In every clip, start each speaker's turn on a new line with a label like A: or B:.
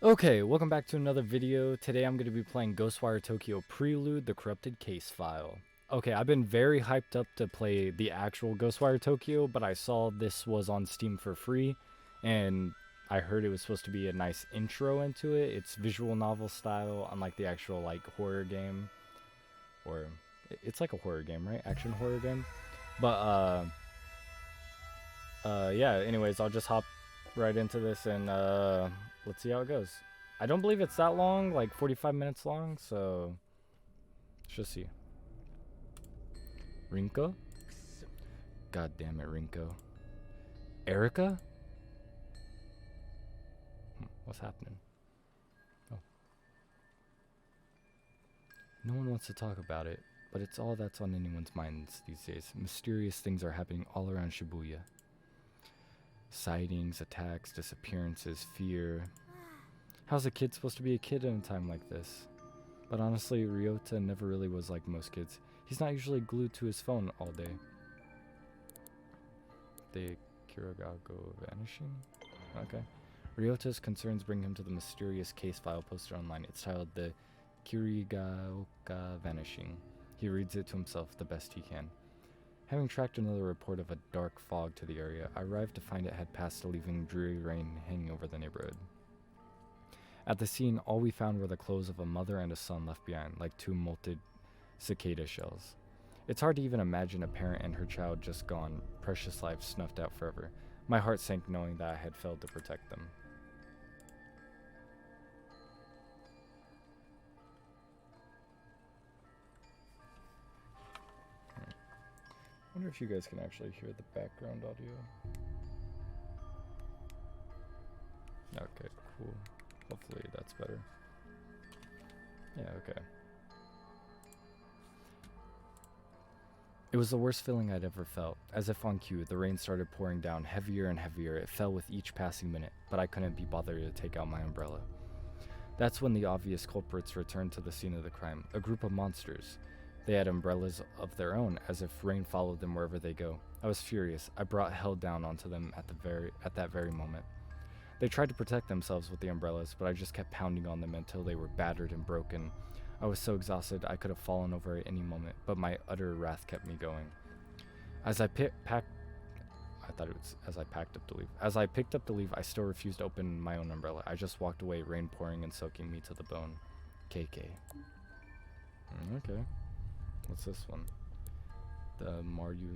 A: Okay, welcome back to another video. Today I'm going to be playing Ghostwire Tokyo Prelude, the Corrupted Case File. Okay, I've been very hyped up to play the actual Ghostwire Tokyo, but I saw this was on Steam for free, and I heard it was supposed to be a nice intro into it. It's visual novel style, unlike the actual like horror game, or it's like a horror game, right? Action horror game. But yeah. Anyways, I'll just hop right into this and let's see how it goes. I don't believe it's that long, like 45 minutes long, so let's just see. Rinko? God damn it, Rinko. Erica? What's happening? Oh. No one wants to talk about it, but it's all that's on anyone's minds these days. Mysterious things are happening all around Shibuya. Sightings, attacks, disappearances, fear. How's a kid supposed to be a kid in a time like this? But honestly, Ryota never really was like most kids. He's not usually glued to his phone all day. The Kirigago vanishing? Okay. Ryota's concerns bring him to the mysterious case file posted online. It's titled The Kirigaoka Vanishing. He reads it to himself the best he can. Having tracked another report of a dark fog to the area, I arrived to find it had passed, leaving dreary rain hanging over the neighborhood. At the scene, all we found were the clothes of a mother and a son left behind, like two molted cicada shells. It's hard to even imagine a parent and her child just gone, precious lives snuffed out forever. My heart sank knowing that I had failed to protect them. I wonder if you guys can actually hear the background audio. Okay, cool. Hopefully that's better. Yeah, okay. It was the worst feeling I'd ever felt. As if on cue, the rain started pouring down heavier and heavier. It fell with each passing minute, but I couldn't be bothered to take out my umbrella. That's when the obvious culprits returned to the scene of the crime, a group of monsters. They had umbrellas of their own, as if rain followed them wherever they go. I was furious. I brought hell down onto them at that very moment. They tried to protect themselves with the umbrellas, but I just kept pounding on them until they were battered and broken. I was so exhausted I could have fallen over at any moment, but my utter wrath kept me going. As I picked up to leave. As I picked up to leave, I still refused to open my own umbrella. I just walked away, rain pouring and soaking me to the bone. KK. Okay. What's this one? The Marunayochi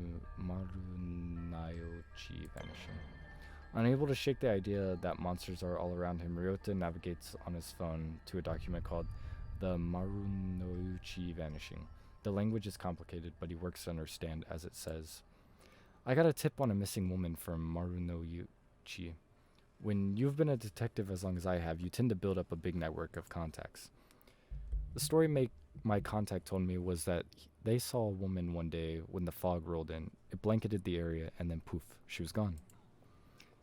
A: vanishing. Unable to shake the idea that monsters are all around him, Ryota navigates on his phone to a document called The Marunoyuchi Vanishing. The language is complicated, but he works to understand as it says. I got a tip on a missing woman from Marunoyuchi. When you've been a detective as long as I have, you tend to build up a big network of contacts. The story my contact told me was that they saw a woman one day when the fog rolled in. It blanketed the area, and then poof, she was gone.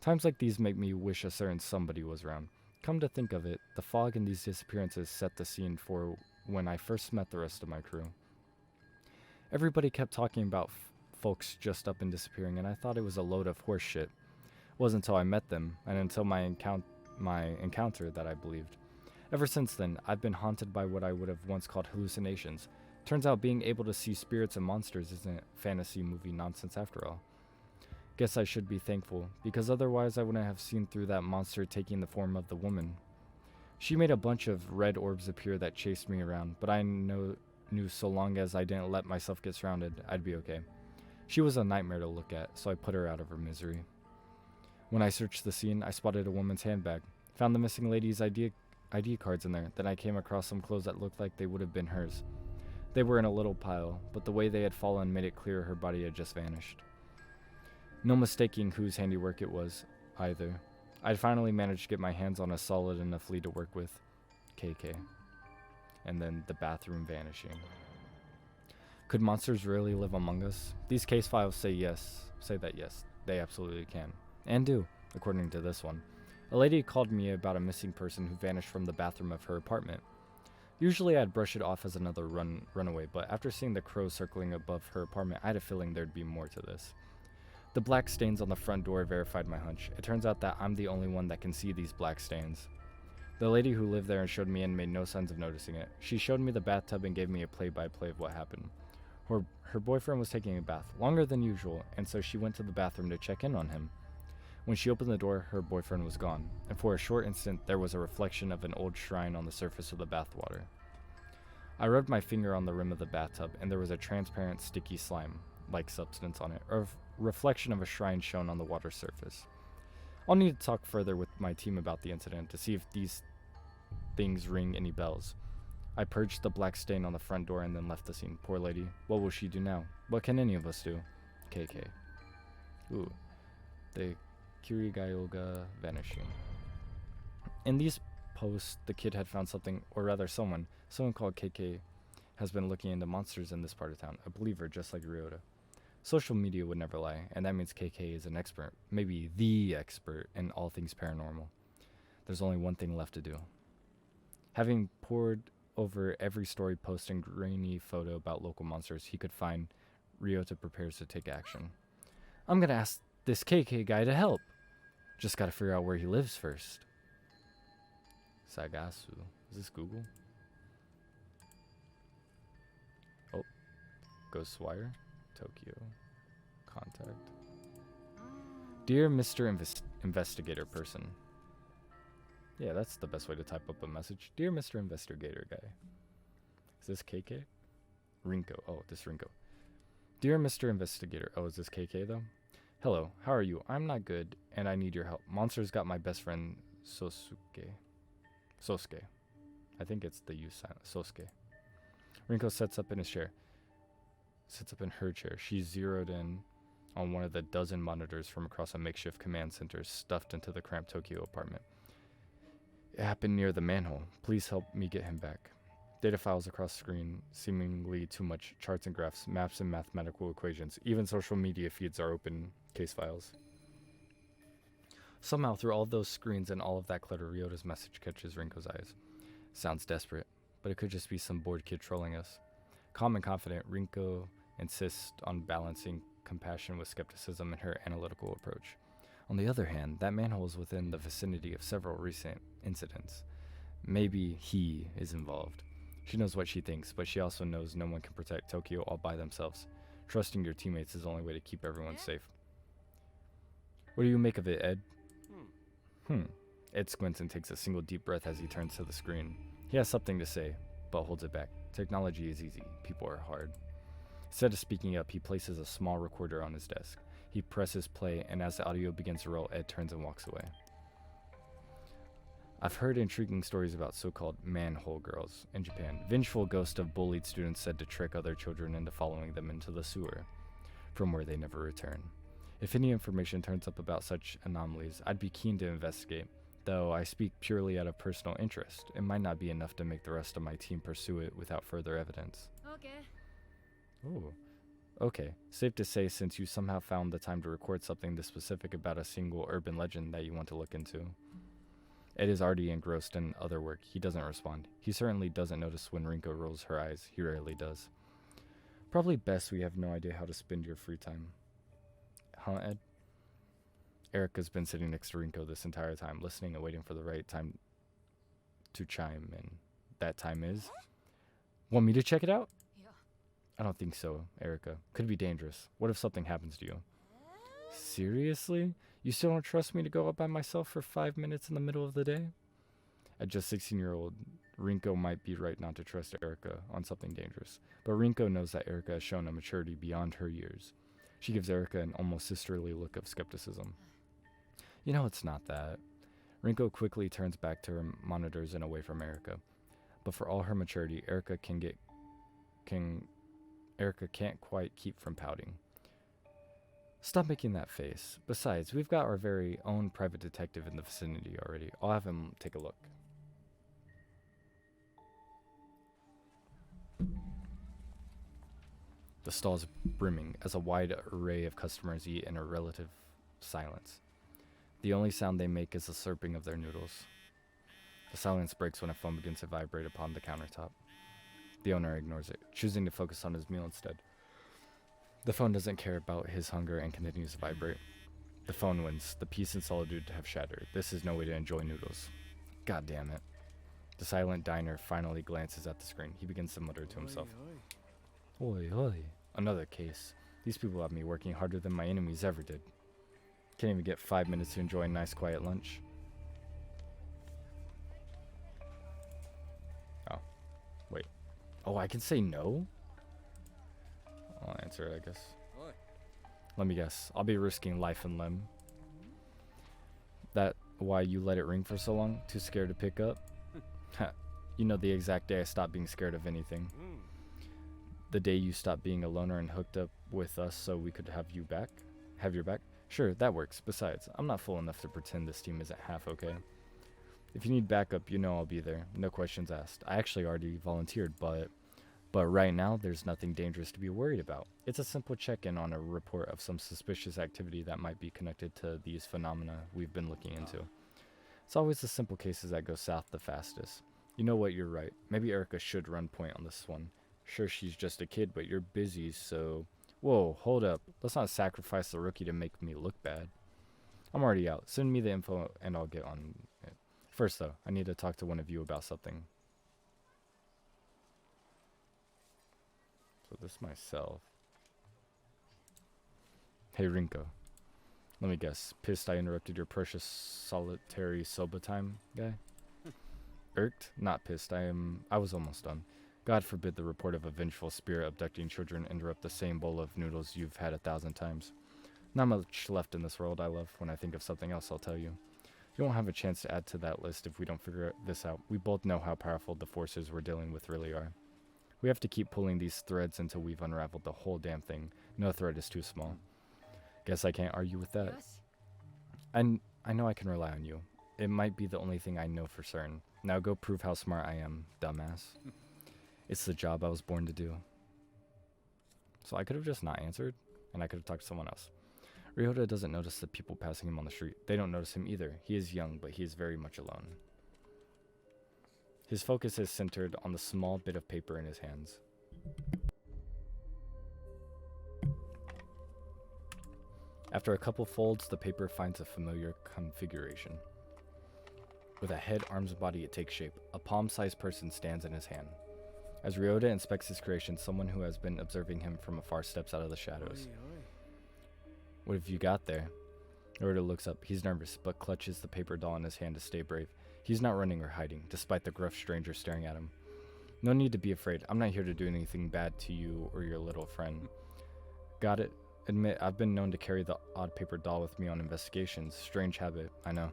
A: Times like these make me wish a certain somebody was around. Come to think of it, the fog and these disappearances set the scene for when I first met the rest of my crew. Everybody kept talking about folks just up and disappearing, and I thought it was a load of horse shit. It wasn't until I met them, and until my encounter that I believed. Ever since then, I've been haunted by what I would have once called hallucinations. Turns out being able to see spirits and monsters isn't fantasy movie nonsense after all. Guess I should be thankful, because otherwise I wouldn't have seen through that monster taking the form of the woman. She made a bunch of red orbs appear that chased me around, but I knew so long as I didn't let myself get surrounded, I'd be okay. She was a nightmare to look at, so I put her out of her misery. When I searched the scene, I spotted a woman's handbag, found the missing lady's ID cards in there, then I came across some clothes that looked like they would have been hers. They were in a little pile, but the way they had fallen made it clear her body had just vanished. No mistaking whose handiwork it was, either. I'd finally managed to get my hands on a solid enough lead to work with. KK. And then the bathroom vanishing. Could monsters really live among us? These case files say that yes, they absolutely can. And do, according to this one. A lady called me about a missing person who vanished from the bathroom of her apartment. Usually I'd brush it off as another runaway, but after seeing the crows circling above her apartment, I had a feeling there'd be more to this. The black stains on the front door verified my hunch. It turns out that I'm the only one that can see these black stains. The lady who lived there and showed me in made no signs of noticing it. She showed me the bathtub and gave me a play-by-play of what happened. Her boyfriend was taking a bath, longer than usual, and so she went to the bathroom to check in on him. When she opened the door, her boyfriend was gone, and for a short instant there was a reflection of an old shrine on the surface of the bathwater. I rubbed my finger on the rim of the bathtub, and there was a transparent, sticky slime-like substance on it, a reflection of a shrine shown on the water surface. I'll need to talk further with my team about the incident to see if these things ring any bells. I purged the black stain on the front door and then left the scene. Poor lady. What will she do now? What can any of us do? KK. Ooh. The Kirigyoga vanishing. In these posts, the kid had found something, or rather someone called KK has been looking into monsters in this part of town. A believer just like Ryota. Social media would never lie, and that means KK is an expert, maybe the expert in all things paranormal. There's only one thing left to do. Having pored over every story post and grainy photo about local monsters he could find, Ryota prepares to take action. I'm gonna ask this KK guy to help. Just gotta figure out where he lives first. Sagasu. Is this Google? Oh. Ghostwire. Tokyo. Contact. Dear Mr. Investigator person. Yeah, that's the best way to type up a message. Dear Mr. Investigator guy. Is this KK? Rinko. Oh, this Rinko. Dear Mr. Investigator. Oh, is this KK though? Hello, how are you? I'm not good, and I need your help. Monsters got my best friend, Sosuke. Sosuke. I think it's the U silent. Sosuke. Rinko sits up in her chair. She's zeroed in on one of the dozen monitors from across a makeshift command center stuffed into the cramped Tokyo apartment. It happened near the manhole. Please help me get him back. Data files across screen, seemingly too much, charts and graphs, maps and mathematical equations. Even social media feeds are open case files. Somehow, through all of those screens and all of that clutter, Ryota's message catches Rinko's eyes. Sounds desperate, but it could just be some bored kid trolling us. Calm and confident, Rinko insists on balancing compassion with skepticism in her analytical approach. On the other hand, that manhole is within the vicinity of several recent incidents. Maybe he is involved. She knows what she thinks, but she also knows no one can protect Tokyo all by themselves. Trusting your teammates is the only way to keep everyone safe. What do you make of it, Ed? Ed squints and takes a single deep breath as he turns to the screen. He has something to say, but holds it back. Technology is easy. People are hard. Instead of speaking up, he places a small recorder on his desk. He presses play, and as the audio begins to roll, Ed turns and walks away. I've heard intriguing stories about so-called manhole girls in Japan. Vengeful ghosts of bullied students said to trick other children into following them into the sewer, from where they never return. If any information turns up about such anomalies, I'd be keen to investigate, though I speak purely out of personal interest. It might not be enough to make the rest of my team pursue it without further evidence.
B: Okay.
A: Ooh. Okay, safe to say since you somehow found the time to record something this specific about a single urban legend that you want to look into. Ed is already engrossed in other work. He doesn't respond. He certainly doesn't notice when Rinko rolls her eyes. He rarely does. Probably best we have no idea how to spend your free time. Huh, Ed? Erica's been sitting next to Rinko this entire time, listening and waiting for the right time to chime in. That time is? Want me to check it out?
B: Yeah.
A: I don't think so, Erica. Could be dangerous. What if something happens to you? Seriously? You still don't trust me to go out by myself for 5 minutes in the middle of the day? At just 16-year-old, Rinko might be right not to trust Erica on something dangerous. But Rinko knows that Erica has shown a maturity beyond her years. She gives Erica an almost sisterly look of skepticism. You know, it's not that. Rinko quickly turns back to her monitors and away from Erica. But for all her maturity, Erica can't quite keep from pouting. Stop making that face. Besides, we've got our very own private detective in the vicinity already. I'll have him take a look. The stall is brimming as a wide array of customers eat in a relative silence. The only sound they make is the slurping of their noodles. The silence breaks when a phone begins to vibrate upon the countertop. The owner ignores it, choosing to focus on his meal instead. The phone doesn't care about his hunger and continues to vibrate. The phone wins. The peace and solitude have shattered. This is no way to enjoy noodles. God damn it. The silent diner finally glances at the screen. He begins to mutter to himself. Oi, oi. Another case. These people have me working harder than my enemies ever did. Can't even get 5 minutes to enjoy a nice quiet lunch. Oh. Wait. Oh, I can say no? I'll answer it, I guess. Let me guess. I'll be risking life and limb. That why you let it ring for so long? Too scared to pick up? You know the exact day I stopped being scared of anything. The day you stopped being a loner and hooked up with us so we could have you back? Have your back? Sure, that works. Besides, I'm not fool enough to pretend this team isn't half okay. If you need backup, you know I'll be there. No questions asked. I actually already volunteered, but right now there's nothing dangerous to be worried about. It's a simple check-in on a report of some suspicious activity that might be connected to these phenomena we've been looking into. It's always the simple cases that go south the fastest. You know what, you're right. Maybe Erica should run point on this one. Sure, she's just a kid, but you're busy, so... Whoa, hold up. Let's not sacrifice the rookie to make me look bad. I'm already out. Send me the info and I'll get on it. First, though, I need to talk to one of you about something. So this myself. Hey, Rinko. Let me guess. Pissed I interrupted your precious solitary soba time, guy? Irked? Not pissed. I was almost done. God forbid the report of a vengeful spirit abducting children interrupt the same bowl of noodles you've had 1,000 times. Not much left in this world I love. When I think of something else, I'll tell you. You won't have a chance to add to that list if we don't figure this out. We both know how powerful the forces we're dealing with really are. We have to keep pulling these threads until we've unraveled the whole damn thing. No thread is too small. Guess I can't argue with that. I know I can rely on you. It might be the only thing I know for certain. Now go prove how smart I am, dumbass. It's the job I was born to do. So I could have just not answered, and I could have talked to someone else. Ryota doesn't notice the people passing him on the street. They don't notice him either. He is young, but he is very much alone. His focus is centered on the small bit of paper in his hands. After a couple folds, the paper finds a familiar configuration. With a head, arms, and body, it takes shape. A palm-sized person stands in his hand. As Ryota inspects his creation, someone who has been observing him from afar steps out of the shadows. What have you got there? Ryota looks up. He's nervous, but clutches the paper doll in his hand to stay brave. He's not running or hiding, despite the gruff stranger staring at him. No need to be afraid. I'm not here to do anything bad to you or your little friend. Got it? Admit, I've been known to carry the odd paper doll with me on investigations. Strange habit, I know.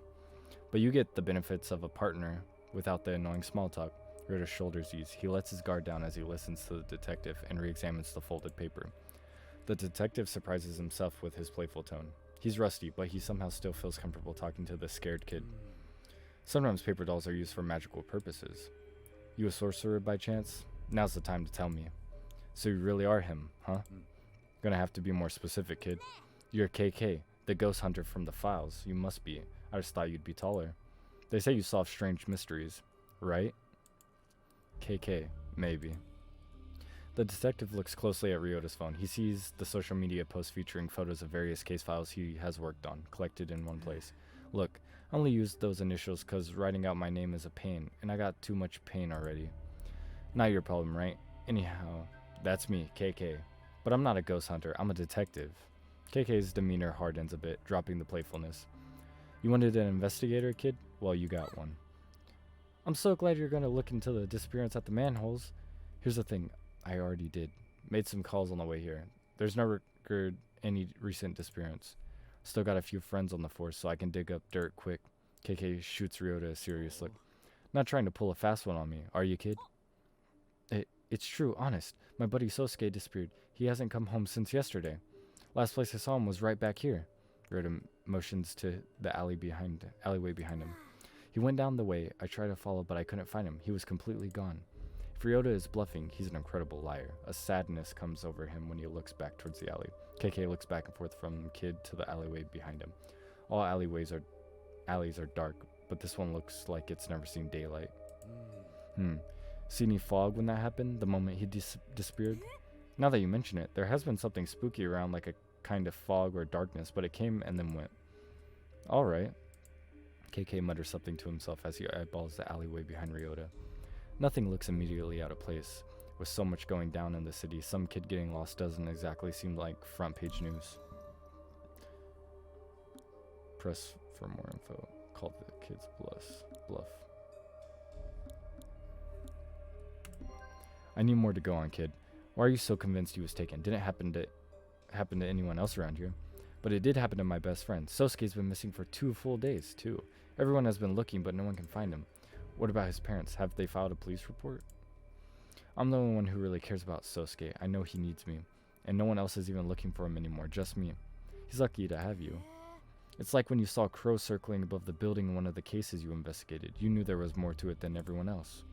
A: But you get the benefits of a partner without the annoying small talk. Ryota's shoulders ease. He lets his guard down as he listens to the detective and re-examines the folded paper. The detective surprises himself with his playful tone. He's rusty, but he somehow still feels comfortable talking to the scared kid. Sometimes paper dolls are used for magical purposes. You a sorcerer by chance? Now's the time to tell me. So you really are him, huh? Gonna have to be more specific, kid. You're KK, the ghost hunter from the files. You must be. I just thought you'd be taller. They say you solve strange mysteries, right? KK, maybe. The detective looks closely at Ryota's phone. He sees the social media posts featuring photos of various case files he has worked on, collected in one place. Look, I only used those initials because writing out my name is a pain, and I got too much pain already. Not your problem, right? Anyhow, that's me, KK. But I'm not a ghost hunter, I'm a detective. KK's demeanor hardens a bit, dropping the playfulness. You wanted an investigator, kid? Well, you got one. I'm so glad you're going to look into the disappearance at the manholes. Here's the thing, I already did. Made some calls on the way here. There's no record any recent disappearance. Still got a few friends on the force, so I can dig up dirt quick. KK shoots Ryota a serious look. Not trying to pull a fast one on me, are you, kid? It's true, honest. My buddy Sosuke disappeared. He hasn't come home since yesterday. Last place I saw him was right back here. Ryota motions to the alleyway behind him. He went down the way. I tried to follow, but I couldn't find him. He was completely gone. If Ryota is bluffing, he's an incredible liar. A sadness comes over him when he looks back towards the alley. KK looks back and forth from kid to the alleyway behind him. All alleys are dark, but this one looks like it's never seen daylight. See any fog when that happened, the moment he disappeared? Now that you mention it, there has been something spooky around, like a kind of fog or darkness, but it came and then went. Alright. KK mutters something to himself as he eyeballs the alleyway behind Ryota. Nothing looks immediately out of place. With so much going down in the city, some kid getting lost doesn't exactly seem like front page news. Press for more info. Call the kid's bluff. I need more to go on, kid. Why are you so convinced he was taken? Didn't happen to anyone else around here. But it did happen to my best friend. Sosuke's been missing for 2 full days, too. Everyone has been looking, but no one can find him. What about his parents? Have they filed a police report? I'm the only one who really cares about Sosuke. I know he needs me. And no one else is even looking for him anymore, just me. He's lucky to have you. It's like when you saw crows circling above the building in one of the cases you investigated. You knew there was more to it than everyone else.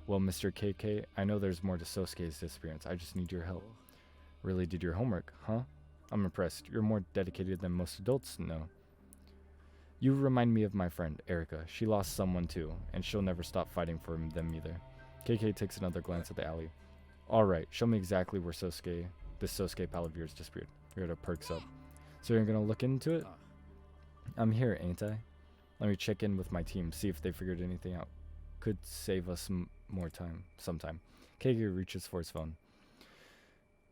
A: Well, Mr. KK, I know there's more to Sosuke's disappearance. I just need your help. Really did your homework, huh? I'm impressed. You're more dedicated than most adults know. You remind me of my friend, Erika. She lost someone too, and she'll never stop fighting for them either. KK takes another glance at the alley. Alright, show me exactly where this Sosuke pal of yours disappeared. Ryota perks up. So you're gonna look into it? I'm here, ain't I? Let me check in with my team, see if they figured anything out. Could save us more time, sometime. KK reaches for his phone.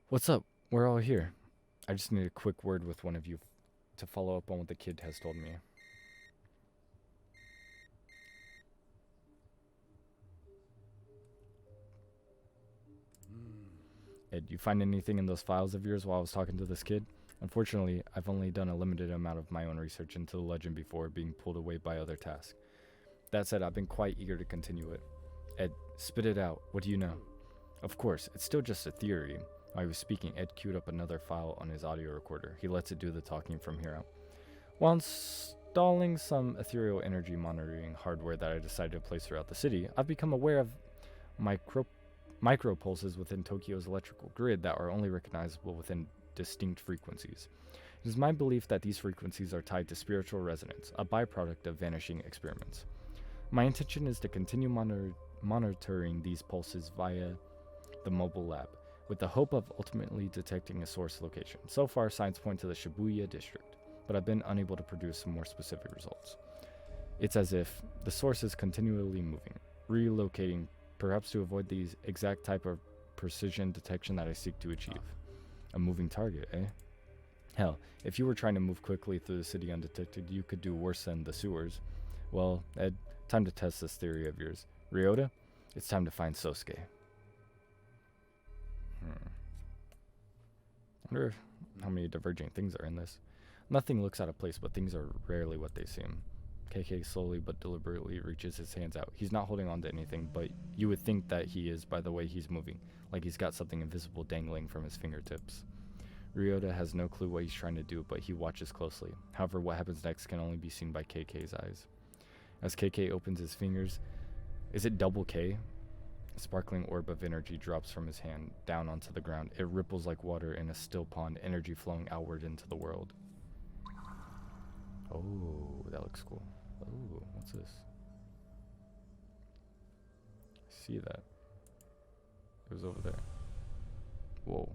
A: What's up? We're all here. I just need a quick word with one of you to follow up on what the kid has told me. Ed, you find anything in those files of yours while I was talking to this kid? Unfortunately, I've only done a limited amount of my own research into the legend before being pulled away by other tasks. That said, I've been quite eager to continue it. Ed, spit it out. What do you know? Of course, it's still just a theory. While he was speaking, Ed queued up another file on his audio recorder. He lets it do the talking from here out. While installing some ethereal energy monitoring hardware that I decided to place throughout the city, I've become aware of micropulses within Tokyo's electrical grid that are only recognizable within distinct frequencies. It is my belief that these frequencies are tied to spiritual resonance, a byproduct of vanishing experiments. My intention is to continue monitoring these pulses via the mobile lab, with the hope of ultimately detecting a source location. So far, signs point to the Shibuya district, but I've been unable to produce some more specific results. It's as if the source is continually moving, relocating, perhaps to avoid the exact type of precision detection that I seek to achieve. A moving target, eh? Hell, if you were trying to move quickly through the city undetected, you could do worse than the sewers. Well, Ed, time to test this theory of yours. Ryota, it's time to find Sosuke. I wonder how many diverging things are in this. Nothing looks out of place, but things are rarely what they seem. KK slowly but deliberately reaches his hands out. He's not holding on to anything, but you would think that he is by the way he's moving, like he's got something invisible dangling from his fingertips. Ryota has no clue what he's trying to do, but he watches closely. However, what happens next can only be seen by KK's eyes. As KK opens his fingers, is it double K? A sparkling orb of energy drops from his hand down onto the ground. It ripples like water in a still pond, energy flowing outward into the world. Oh, that looks cool. Oh, what's this? See that? It was over there. Whoa.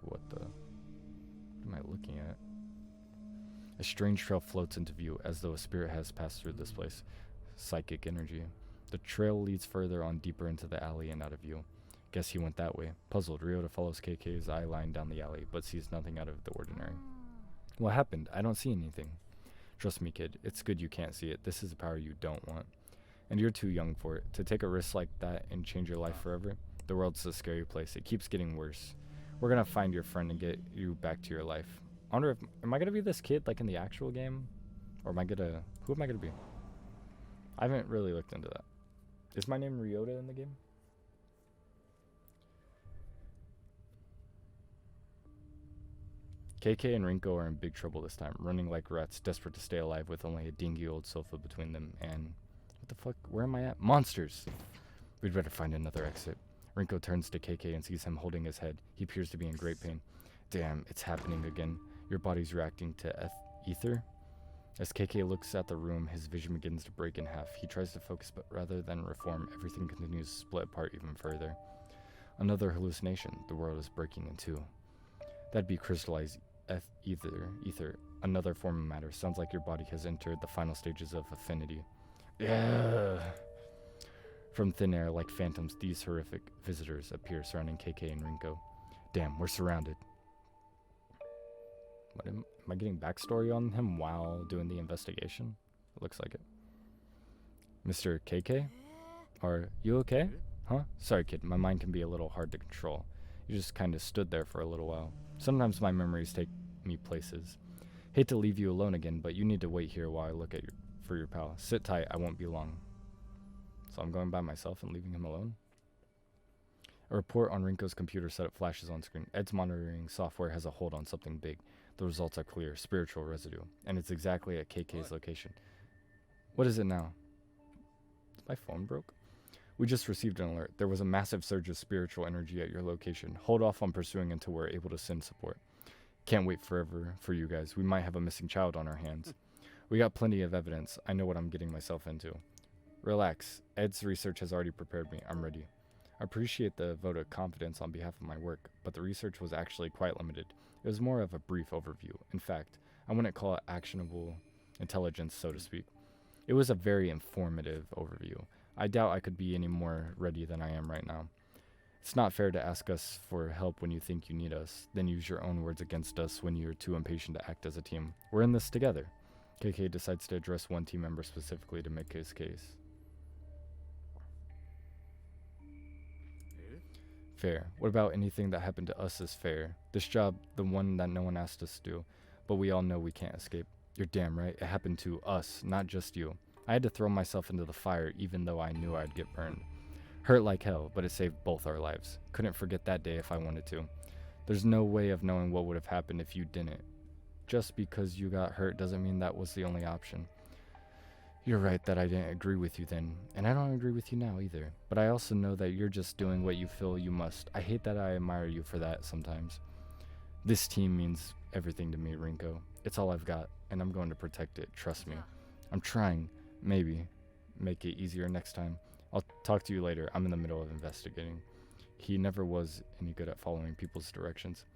A: What am I looking at? A strange trail floats into view, as though a spirit has passed through this place. Psychic energy. The trail leads further on deeper into the alley and out of view. Guess he went that way. Puzzled, Ryota follows KK's eye line down the alley, but sees nothing out of the ordinary. What happened? I don't see anything. Trust me, kid. It's good you can't see it. This is a power you don't want. And you're too young for it. To take a risk like that and change your life forever? The world's a scary place. It keeps getting worse. We're gonna find your friend and get you back to your life. I wonder if... Am I gonna be this kid, like in the actual game? Or am I gonna... Who am I gonna be? I haven't really looked into that. Is my name Ryota in the game? KK and Rinko are in big trouble this time, running like rats, desperate to stay alive with only a dingy old sofa between them and... What the fuck? Where am I at? Monsters! We'd better find another exit. Rinko turns to KK and sees him holding his head. He appears to be in great pain. Damn, it's happening again. Your body's reacting to ether? As KK looks at the room, his vision begins to break in half. He tries to focus, but rather than reform, everything continues to split apart even further. Another hallucination. The world is breaking in two. That'd be crystallized ether. another form of matter. Sounds like your body has entered the final stages of affinity. Yeah. From thin air, like phantoms, these horrific visitors appear surrounding KK and Rinko. Damn, we're surrounded. What am I getting backstory on him while doing the investigation? It looks like it. Mr. KK? Are you okay? Huh? Sorry, kid. My mind can be a little hard to control. You just kind of stood there for a little while. Sometimes my memories take me places. Hate to leave you alone again, but you need to wait here while I look at for your pal. Sit tight. I won't be long. So I'm going by myself and leaving him alone? A report on Rinko's computer setup flashes on screen. Ed's monitoring software has a hold on something big. The results are clear. Spiritual residue. And it's exactly at KK's location. What is it now? Is my phone broke? We just received an alert. There was a massive surge of spiritual energy at your location. Hold off on pursuing until we're able to send support. Can't wait forever for you guys. We might have a missing child on our hands. We got plenty of evidence. I know what I'm getting myself into. Relax. Ed's research has already prepared me. I'm ready. I appreciate the vote of confidence on behalf of my work, but the research was actually quite limited. It was more of a brief overview. In fact, I wouldn't call it actionable intelligence, so to speak. It was a very informative overview. I doubt I could be any more ready than I am right now. It's not fair to ask us for help when you think you need us, then use your own words against us when you're too impatient to act as a team. We're in this together. KK decides to address one team member specifically to make his case. Fair. What about anything that happened to us is fair? This job, the one that no one asked us to do, but we all know we can't escape. You're damn right. It happened to us, not just you. I had to throw myself into the fire even though I knew I'd get burned. Hurt like hell, but it saved both our lives. Couldn't forget that day if I wanted to. There's no way of knowing what would have happened if you didn't. Just because you got hurt doesn't mean that was the only option. You're right that I didn't agree with you then, and I don't agree with you now either. But I also know that you're just doing what you feel you must. I hate that I admire you for that sometimes. This team means everything to me, Rinko. It's all I've got, and I'm going to protect it, trust me. I'm trying. Maybe. Make it easier next time. I'll talk to you later. I'm in the middle of investigating. He never was any good at following people's directions.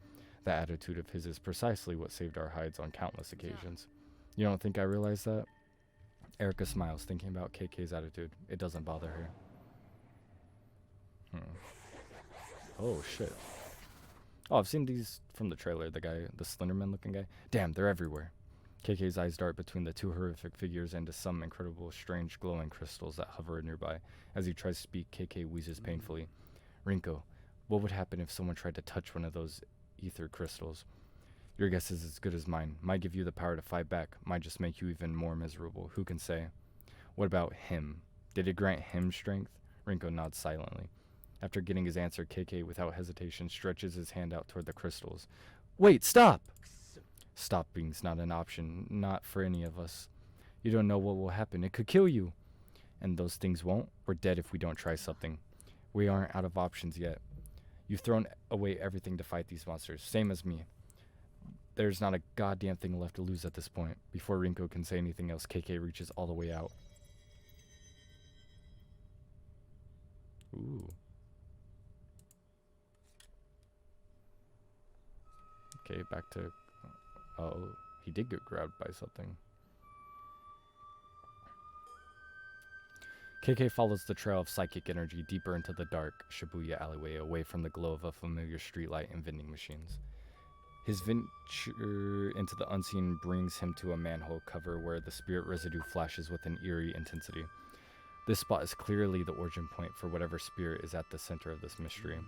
A: That attitude of his is precisely what saved our hides on countless occasions. You don't think I realized that? Erica smiles, thinking about KK's attitude. It doesn't bother her. Oh, shit. Oh, I've seen these from the trailer. The guy, the Slenderman looking guy. Damn, they're everywhere. KK's eyes dart between the two horrific figures into some incredible, strange, glowing crystals that hover nearby. As he tries to speak, KK wheezes painfully. Rinko, what would happen if someone tried to touch one of those ether crystals? Your guess is as good as mine. Might give you the power to fight back. Might just make you even more miserable. Who can say? What about him? Did it grant him strength? Rinko nods silently. After getting his answer, KK, without hesitation, stretches his hand out toward the crystals. Wait, stop! Stopping's not an option. Not for any of us. You don't know what will happen. It could kill you. And those things won't. We're dead if we don't try something. We aren't out of options yet. You've thrown away everything to fight these monsters. Same as me. There's not a goddamn thing left to lose at this point. Before Rinko can say anything else, KK reaches all the way out. Ooh. Okay, back to... Oh, he did get grabbed by something. KK follows the trail of psychic energy deeper into the dark Shibuya alleyway, away from the glow of a familiar streetlight and vending machines. His venture into the unseen brings him to a manhole cover where the spirit residue flashes with an eerie intensity. This spot is clearly the origin point for whatever spirit is at the center of this mystery.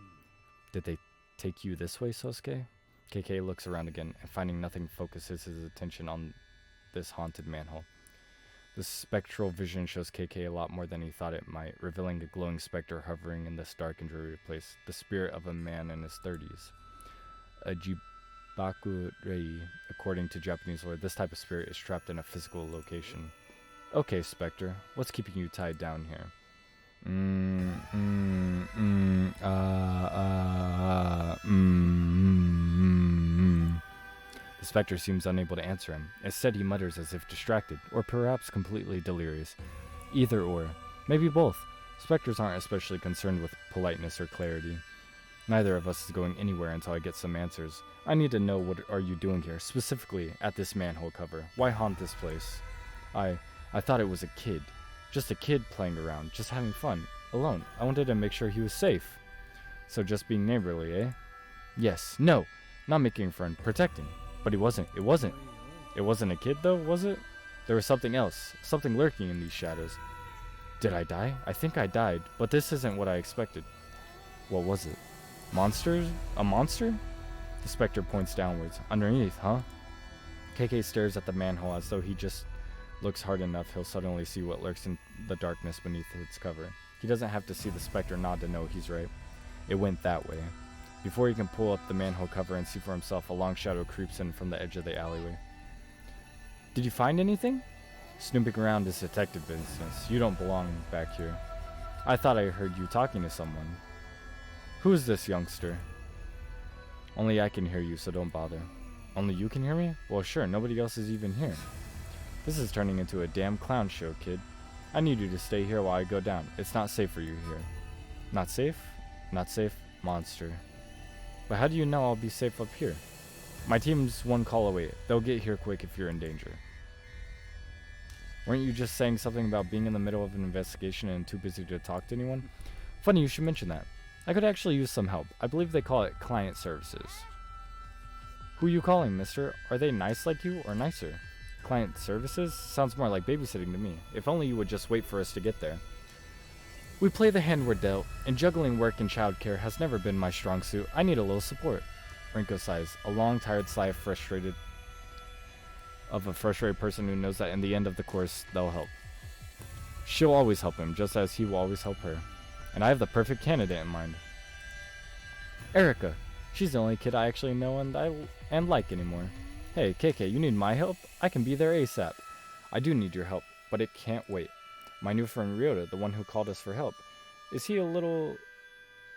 A: Did they take you this way, Sosuke? KK looks around again, and finding nothing focuses his attention on this haunted manhole. The spectral vision shows KK a lot more than he thought it might, revealing a glowing specter hovering in this dark and dreary place, the spirit of a man in his 30s. A Jibaku-rei, according to Japanese lore, this type of spirit is trapped in a physical location. Okay, Spectre, what's keeping you tied down here? The Spectre seems unable to answer him. Instead, he mutters as if distracted, or perhaps completely delirious. Either or. Maybe both. Spectres aren't especially concerned with politeness or clarity. Neither of us is going anywhere until I get some answers. I need to know what are you doing here, specifically at this manhole cover. Why haunt this place? I thought it was a kid. Just a kid playing around, just having fun, alone. I wanted to make sure he was safe. So just being neighborly, eh? Yes, no, not making a friend, protecting. But it wasn't. It wasn't a kid though, was it? There was something else, something lurking in these shadows. Did I die? I think I died, but this isn't what I expected. What was it? Monsters? A monster? The specter points downwards. Underneath, huh? KK stares at the manhole as though he just looks hard enough he'll suddenly see what lurks in the darkness beneath its cover. He doesn't have to see the specter nod to know he's right. It went that way. Before he can pull up the manhole cover and see for himself, a long shadow creeps in from the edge of the alleyway. Did you find anything? Snooping around is detective business. You don't belong back here. I thought I heard you talking to someone. Who is this youngster? Only I can hear you, so don't bother. Only you can hear me? Well, sure, nobody else is even here. This is turning into a damn clown show, kid. I need you to stay here while I go down. It's not safe for you here. Not safe? Not safe? Monster. But how do you know I'll be safe up here? My team's one call away. They'll get here quick if you're in danger. Weren't you just saying something about being in the middle of an investigation and too busy to talk to anyone? Funny you should mention that. I could actually use some help. I believe they call it client services. Who are you calling, mister? Are they nice like you or nicer? Client services? Sounds more like babysitting to me. If only you would just wait for us to get there. We play the hand we're dealt, and juggling work and childcare has never been my strong suit. I need a little support. Rinko sighs, a long, tired sigh of a frustrated person who knows that in the end of the course, they'll help. She'll always help him, just as he will always help her. And I have the perfect candidate in mind. Erica. She's the only kid I actually know and like anymore. Hey, KK, you need my help? I can be there ASAP. I do need your help, but it can't wait. My new friend Ryota, the one who called us for help. Is he a little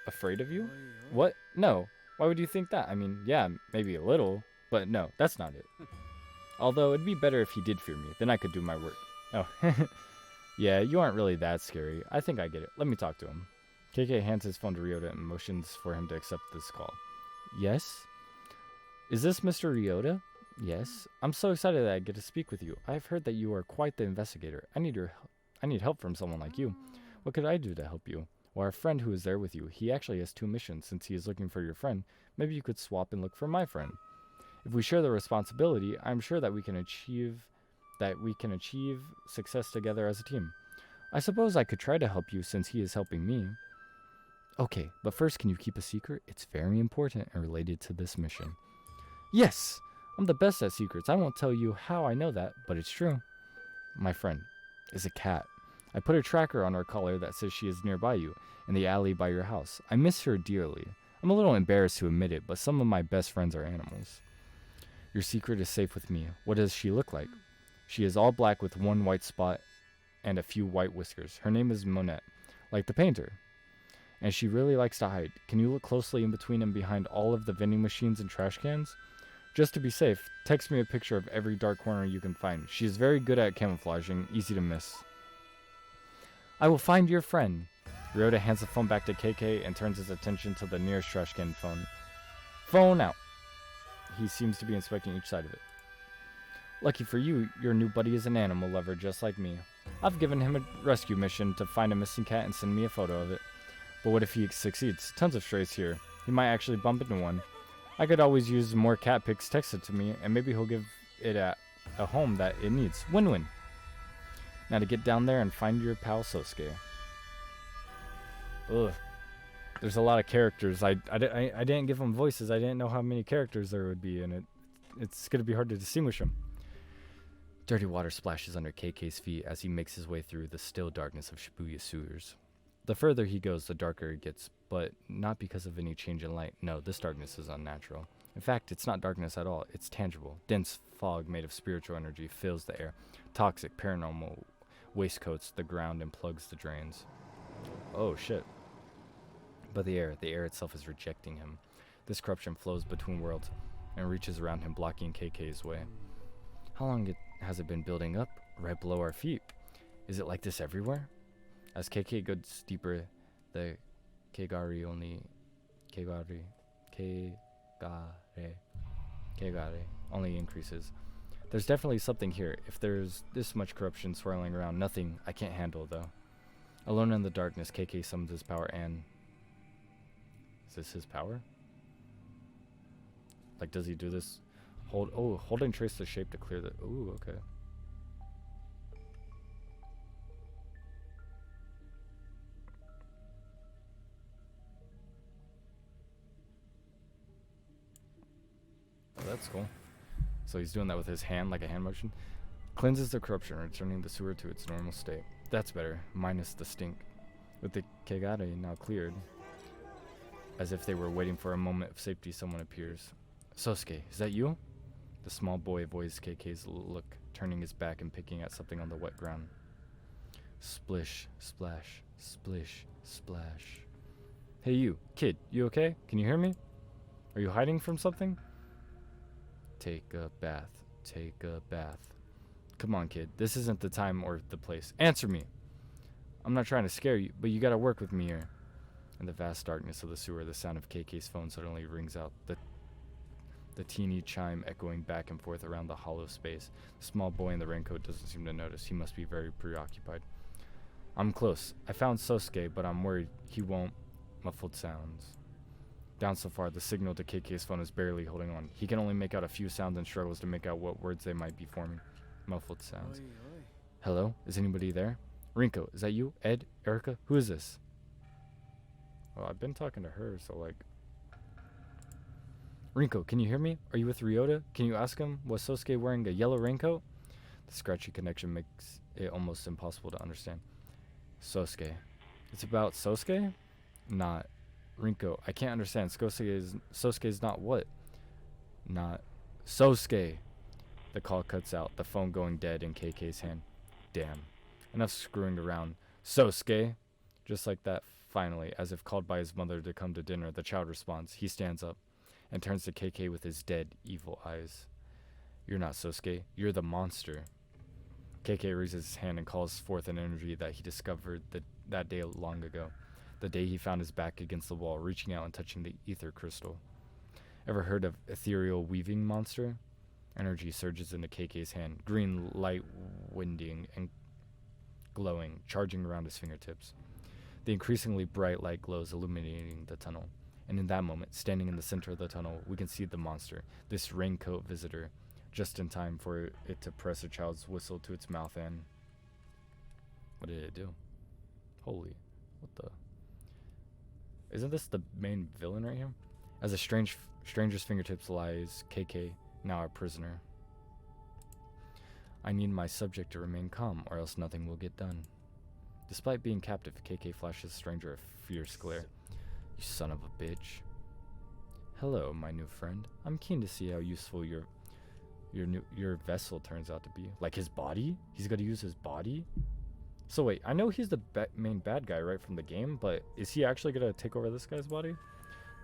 A: afraid of you? What? No. Why would you think that? I mean, yeah, maybe a little, but no, that's not it. Although, it'd be better if he did fear me, then I could do my work. Oh, yeah, you aren't really that scary. I think I get it. Let me talk to him. KK hands his phone to Ryota and motions for him to accept this call. Yes? Is this Mr. Ryota? Yes. I'm so excited that I get to speak with you. I've heard that you are quite the investigator. I need help from someone like you. What could I do to help you? Well, our friend who is there with you, he actually has 2 missions. Since he is looking for your friend, maybe you could swap and look for my friend. If we share the responsibility, I'm sure that we can achieve success together as a team. I suppose I could try to help you since he is helping me. Okay, but first, can you keep a secret? It's very important and related to this mission. Yes! I'm the best at secrets. I won't tell you how I know that, but it's true. My friend is a cat. I put a tracker on her collar that says she is nearby you, in the alley by your house. I miss her dearly. I'm a little embarrassed to admit it, but some of my best friends are animals. Your secret is safe with me. What does she look like? She is all black with 1 white spot and a few white whiskers. Her name is Monette, like the painter. And she really likes to hide. Can you look closely in between and behind all of the vending machines and trash cans? Just to be safe, text me a picture of every dark corner you can find. She is very good at camouflaging, easy to miss. I will find your friend. Ryota hands the phone back to KK and turns his attention to the nearest trash can phone. Phone out. He seems to be inspecting each side of it. Lucky for you, your new buddy is an animal lover just like me. I've given him a rescue mission to find a missing cat and send me a photo of it. But what if he succeeds? Tons of strays here. He might actually bump into one. I could always use more cat pics texted to me, and maybe he'll give it a home that it needs. Win-win. Now to get down there and find your pal Sosuke. Ugh. There's a lot of characters. I didn't give them voices. I didn't know how many characters there would be in it. It's going to be hard to distinguish them. Dirty water splashes under KK's feet as he makes his way through the still darkness of Shibuya sewers. The further he goes, the darker it gets, but not because of any change in light. No, this darkness is unnatural. In fact, it's not darkness at all. It's tangible. Dense fog made of spiritual energy fills the air. Toxic, paranormal waistcoats the ground and plugs the drains. Oh, shit. But the air itself is rejecting him. This corruption flows between worlds and reaches around him, blocking KK's way. How long has it been building up? Right below our feet. Is it like this everywhere? As KK goes deeper, the Kegari Kegare. Kegare. Kegare. Only increases. There's definitely something here. If there's this much corruption swirling around, nothing I can't handle, though. Alone in the darkness, KK summons his power and... Is this his power? Like, does he do this? Hold and trace the shape to clear the... Ooh, okay. Oh, that's cool. So he's doing that with his hand, like a hand motion. Cleanses the corruption, returning the sewer to its normal state. That's better, minus the stink. With the Kegare now cleared, as if they were waiting for a moment of safety, someone appears. Sosuke, is that you? The small boy avoids KK's look, turning his back and picking at something on the wet ground. Splish, splash, splish, splash. Hey you, kid, you okay? Can you hear me? Are you hiding from something? Take a bath, take a bath. Come on, kid, this isn't the time or the place. Answer me! I'm not trying to scare you, but you gotta work with me here. In the vast darkness of the sewer, the sound of KK's phone suddenly rings out, the teeny chime echoing back and forth around the hollow space. The small boy in the raincoat doesn't seem to notice. He must be very preoccupied. I'm close. I found Sosuke, but I'm worried he won't. Muffled sounds. Down so far, the signal to KK's phone is barely holding on. He can only make out a few sounds and struggles to make out what words they might be forming. Muffled sounds. Hello? Is anybody there? Rinko, is that you? Ed? Erica? Who is this? Well, I've been talking to her, so like... Rinko, can you hear me? Are you with Ryota? Can you ask him? Was Sosuke wearing a yellow raincoat? The scratchy connection makes it almost impossible to understand. Sosuke. It's about Sosuke? Not. Rinko, I can't understand. Sosuke is not what? Not. Sosuke! The call cuts out, the phone going dead in KK's hand. Damn. Enough screwing around. Sosuke! Just like that, finally, as if called by his mother to come to dinner, the child responds. He stands up and turns to KK with his dead, evil eyes. You're not Sosuke. You're the monster. KK raises his hand and calls forth an energy that he discovered that day long ago. The day he found his back against the wall, reaching out and touching the ether crystal. Ever heard of ethereal weaving monster? Energy surges into KK's hand, green light winding and glowing, charging around his fingertips. The increasingly bright light glows, illuminating the tunnel. And in that moment, standing in the center of the tunnel, we can see the monster, this raincoat visitor, just in time for it to press a child's whistle to its mouth and... What did it do? Holy, what the... Isn't this the main villain right here? As a stranger's fingertips lies KK, now a prisoner. I need my subject to remain calm, or else nothing will get done. Despite being captive, KK flashes the stranger a fierce glare. You son of a bitch. Hello, my new friend. I'm keen to see how useful your vessel turns out to be. Like his body? He's gonna use his body? So wait, I know he's the main bad guy right from the game, but is he actually gonna take over this guy's body?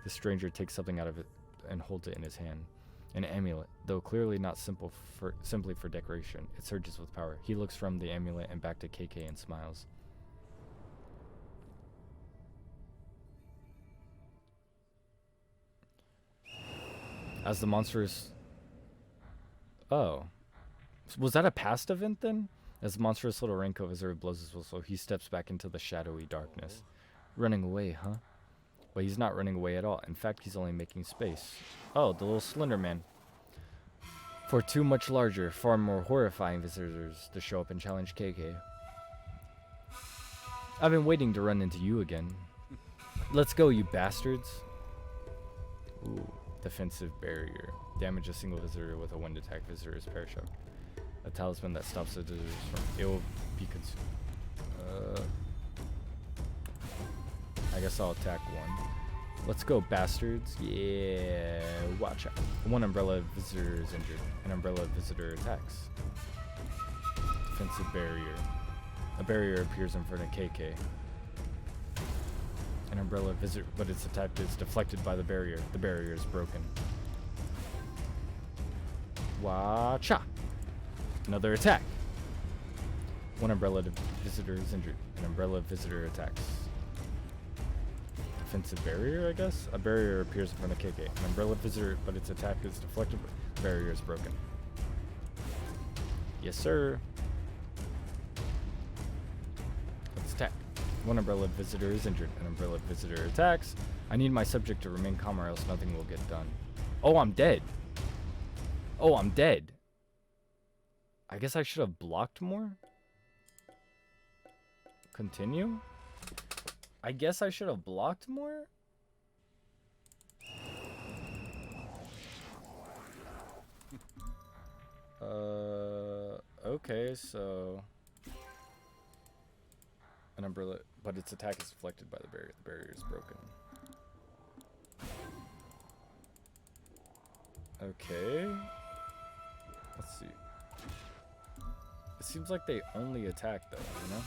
A: The stranger takes something out of it and holds it in his hand. An amulet, though clearly not simply for decoration. It surges with power. He looks from the amulet and back to KK and smiles. As the monstrous... Oh. Was that a past event then? As the monstrous little raincoat visitor blows his whistle, he steps back into the shadowy darkness. Running away, huh? But he's not running away at all. In fact, he's only making space. Oh, the little slender man. For two much larger, far more horrifying visitors to show up and challenge KK. I've been waiting to run into you again. Let's go, you bastards. Ooh. Defensive barrier. Damage a single visitor with a wind attack. Visitor is parashock. A talisman that stops the visitors from... It will be consumed. I guess I'll attack one. Let's go, bastards. Yeah, watch out. One umbrella visitor is injured. An umbrella visitor attacks. Defensive barrier. A barrier appears in front of KK. An umbrella visitor, but its attack is deflected by the barrier. The barrier is broken. Watcha! Another attack. One umbrella visitor is injured. An umbrella visitor attacks. defensive barrier, I guess? A barrier appears in front of KK. An umbrella visitor, but its attack is deflected, but the barrier is broken. Yes, sir. Let's attack. One umbrella visitor is injured. An umbrella visitor attacks. I need my subject to remain calm or else nothing will get done. Oh, I'm dead. Oh, I'm dead. I guess I should have blocked more? Continue? I guess I should have blocked more? Okay, so... An umbrella, but its attack is deflected by the barrier. The barrier is broken. Okay. Let's see. It seems like they only attack though, you know?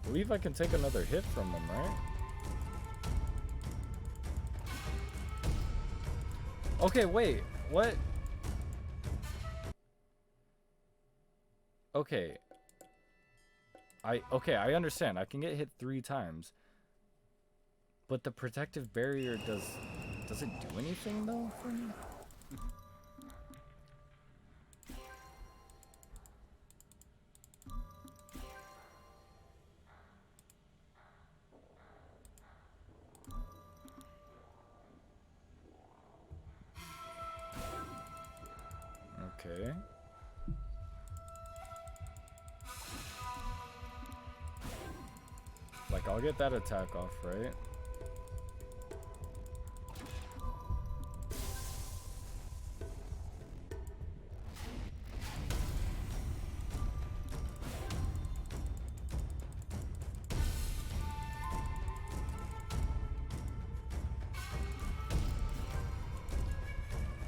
A: I believe I can take another hit from them, right? Okay, wait, what? Okay. I understand. I can get hit 3 times. But the protective barrier does it do anything though for me? Okay. Like, I'll get that attack off, right?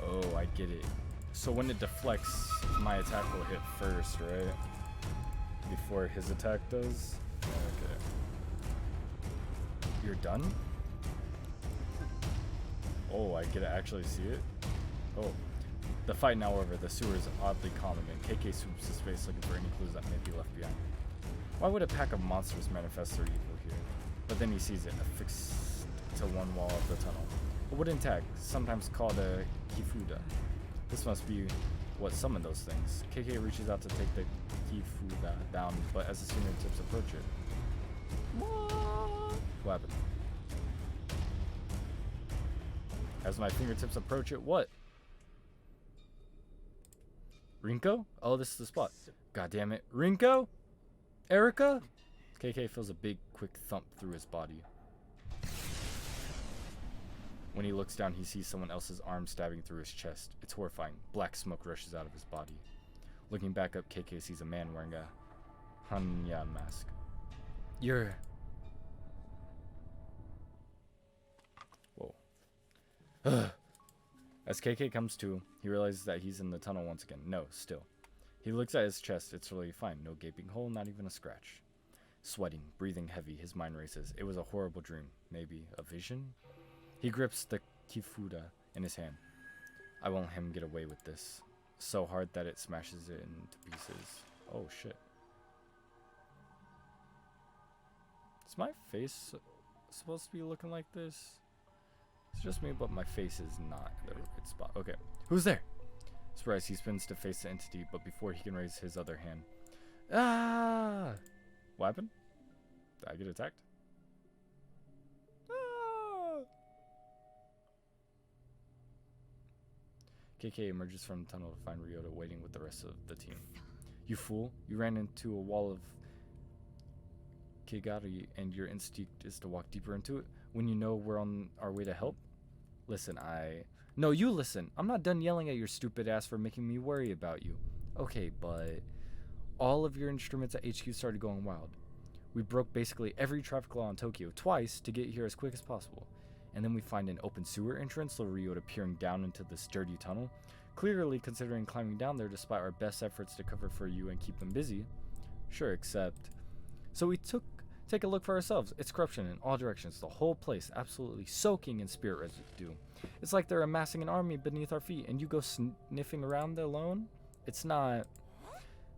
A: Oh, I get it. So when it deflects, my attack will hit first, right? Before his attack does? Okay. You're done? Oh, I get to actually see it? Oh. The fight now over, the sewer is oddly calm again. KK swoops his face looking for any clues that may be left behind. Why would a pack of monsters manifest their evil here? But then he sees it, affixed to one wall of the tunnel. A wooden tag, sometimes called a kifuda. This must be what summoned those things. KK reaches out to take the kifuda down, but as the fingertips approach it... What happened? As my fingertips approach it, what? Rinko? Oh, this is the spot. God damn it. Rinko? Erica? KK feels a big, quick thump through his body. When he looks down, he sees someone else's arm stabbing through his chest. It's horrifying. Black smoke rushes out of his body. Looking back up, KK sees a man wearing a Hanyan mask. You're... Whoa. As KK comes to, he realizes that he's in the tunnel once again. No, still. He looks at his chest. It's really fine. No gaping hole, not even a scratch. Sweating, breathing heavy, his mind races. It was a horrible dream. Maybe a vision? He grips the kifuda in his hand. I won't let him get away with this. So hard that it smashes it into pieces. Oh shit. Is my face supposed to be looking like this? It's just me, but my face is not in the right spot. Okay. Who's there? Surprised, he spins to face the entity, but before he can raise his other hand. Ah! What happened? Did I get attacked? Ah! KK emerges from the tunnel to find Ryota waiting with the rest of the team. You fool. You ran into a wall of Kigari and your instinct is to walk deeper into it when you know we're on our way to help? Listen, No, you listen. I'm not done yelling at your stupid ass for making me worry about you. Okay, but... all of your instruments at HQ started going wild. We broke basically every traffic law in Tokyo twice to get here as quick as possible. And then we find an open sewer entrance, Ryota peering down into this dirty tunnel, clearly considering climbing down there despite our best efforts to cover for you and keep them busy. Sure, except... So we took Take a look for ourselves. It's corruption in all directions. The whole place absolutely soaking in spirit residue. It's like they're amassing an army beneath our feet, and you go sniffing around alone? It's not...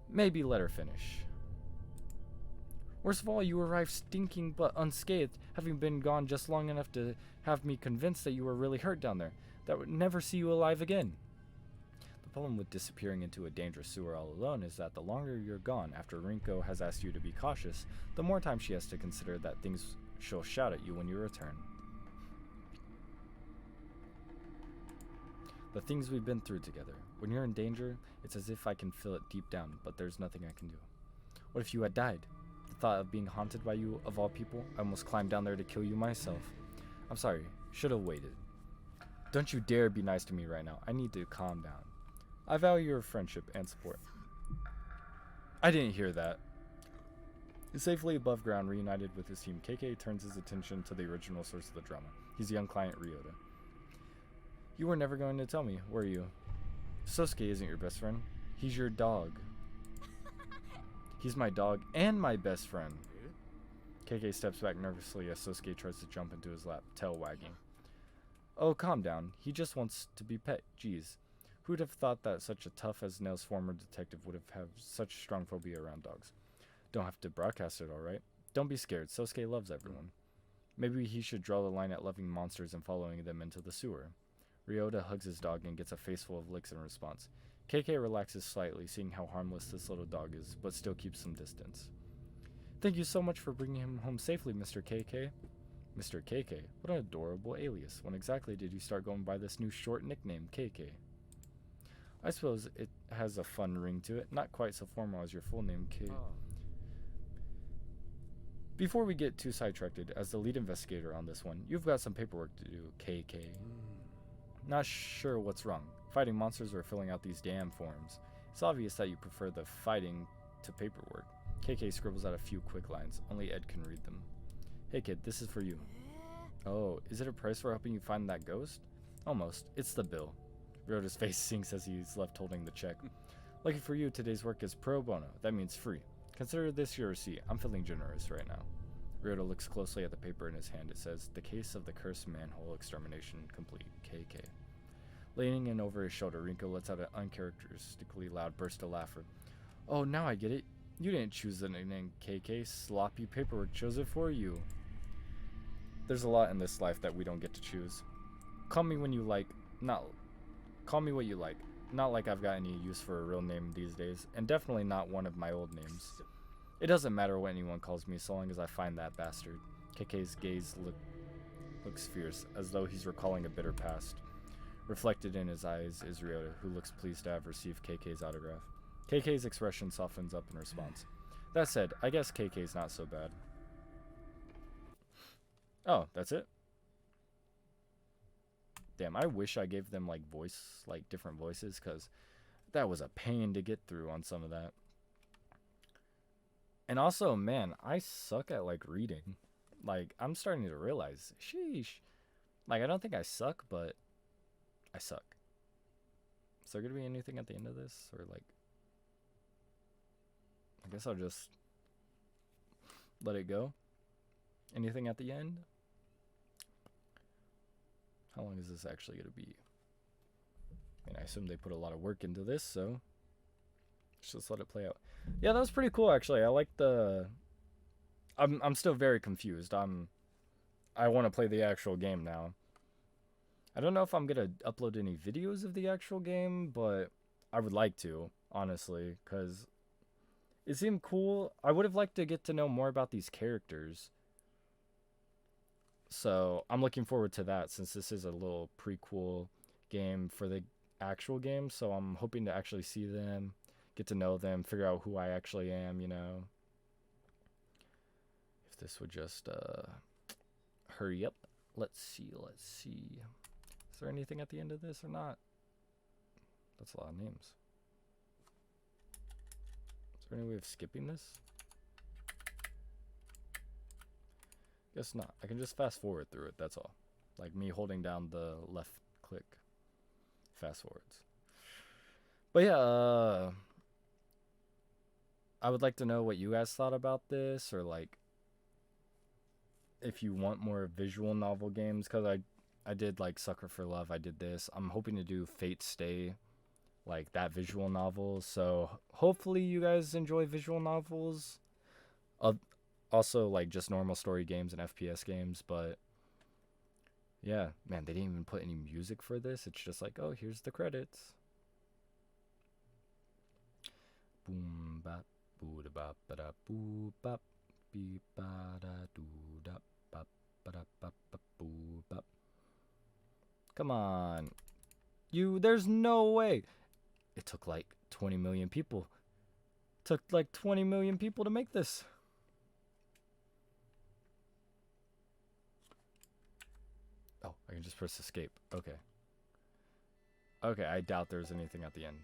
A: Maybe let her finish. Worst of all, you arrived stinking but unscathed, having been gone just long enough to have me convinced that you were really hurt down there, that would never see you alive again. The problem with disappearing into a dangerous sewer all alone is that the longer you're gone after Rinko has asked you to be cautious, the more time she has to consider that things she'll shout at you when you return. The things we've been through together. When you're in danger, it's as if I can feel it deep down, but there's nothing I can do. What if you had died? The thought of being haunted by you, of all people, I almost climbed down there to kill you myself. I'm sorry, should have waited. Don't you dare be nice to me right now. I need to calm down. I value your friendship and support. I didn't hear that. Safely above ground, reunited with his team, KK turns his attention to the original source of the drama. He's young client Ryota. You were never going to tell me, were you? Sosuke isn't your best friend. He's your dog. He's my dog and my best friend. KK steps back nervously as Sosuke tries to jump into his lap, tail wagging. Oh, calm down. He just wants to be pet. Jeez. Who'd have thought that such a tough-as-nails former detective would have such strong phobia around dogs? Don't have to broadcast it, alright? Don't be scared. Sosuke loves everyone. Maybe he should draw the line at loving monsters and following them into the sewer. Ryota hugs his dog and gets a face full of licks in response. KK relaxes slightly, seeing how harmless this little dog is, but still keeps some distance. Thank you so much for bringing him home safely, Mr. KK. Mr. KK? What an adorable alias. When exactly did you start going by this new short nickname, KK? I suppose it has a fun ring to it, not quite so formal as your full name, K. Before we get too sidetracked, as the lead investigator on this one, you've got some paperwork to do, KK. Not sure what's wrong. Fighting monsters or filling out these damn forms. It's obvious that you prefer the fighting to paperwork. KK scribbles out a few quick lines. Only Ed can read them. Hey kid, this is for you. Oh, is it a price for helping you find that ghost? Almost. It's the bill. Ryota's face sinks as he's left holding the check. Lucky for you, today's work is pro bono. That means free. Consider this your receipt. I'm feeling generous right now. Ryota looks closely at the paper in his hand. It says, the case of the cursed manhole extermination complete, KK. Leaning in over his shoulder, Rinko lets out an uncharacteristically loud burst of laughter. Oh, now I get it. You didn't choose the nickname KK. Sloppy paperwork chose it for you. There's a lot in this life that we don't get to choose. Call me when you like, call me what you like. Not like I've got any use for a real name these days, and definitely not one of my old names. It doesn't matter what anyone calls me so long as I find that bastard. KK's gaze looks fierce, as though he's recalling a bitter past. Reflected in his eyes is Ryota, who looks pleased to have received KK's autograph. KK's expression softens up in response. That said, I guess KK's not so bad. Oh, that's it? Damn, I wish I gave them different voices, because that was a pain to get through on some of that. And also, man, I suck at reading. I'm starting to realize, sheesh. I don't think I suck, but I suck. Is there gonna be anything at the end of this, or I guess I'll just let it go. Anything at the end? How long is this actually gonna be? I mean, I assume they put a lot of work into this, so let's just let it play out. Yeah, that was pretty cool actually. I like the. I'm still very confused. I want to play the actual game now. I don't know if I'm gonna upload any videos of the actual game, but I would like to, honestly, because it seemed cool. I would have liked to get to know more about these characters. So I'm looking forward to that, since this is a little prequel game for the actual game. So I'm hoping to actually see them, get to know them, figure out who I actually am, you know. If this would just hurry up. Let's see. Is there anything at the end of this or not? That's a lot of names. Is there any way of skipping this? Guess not. I can just fast forward through it, that's all. Like me holding down the left click. Fast forwards. But yeah, I would like to know what you guys thought about this, or if you want more visual novel games, because I did like Sucker for Love, I did this. I'm hoping to do Fate Stay, like that visual novel. So hopefully you guys enjoy visual novels. Also like just normal story games and FPS games, but yeah, man, they didn't even put any music for this. It's just like, oh, here's the credits. Boom bap boo da bap ba da boo bap beep ba da doo da bap ba da bap ba boo bap. Come on. There's no way. It took like 20 million people. It took like 20 million people to make this. Oh, I can just press escape. Okay. Okay, I doubt there's anything at the end.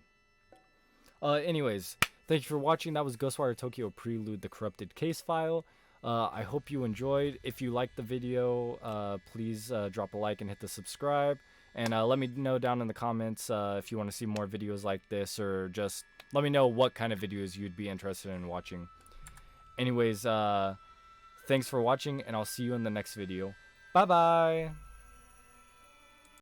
A: Anyways, thank you for watching. That was Ghostwire Tokyo Prelude, the Corrupted Case File. I hope you enjoyed. If you liked the video, please drop a like and hit the subscribe. And let me know down in the comments if you want to see more videos like this, or just let me know what kind of videos you'd be interested in watching. Anyways, thanks for watching, and I'll see you in the next video. Bye-bye!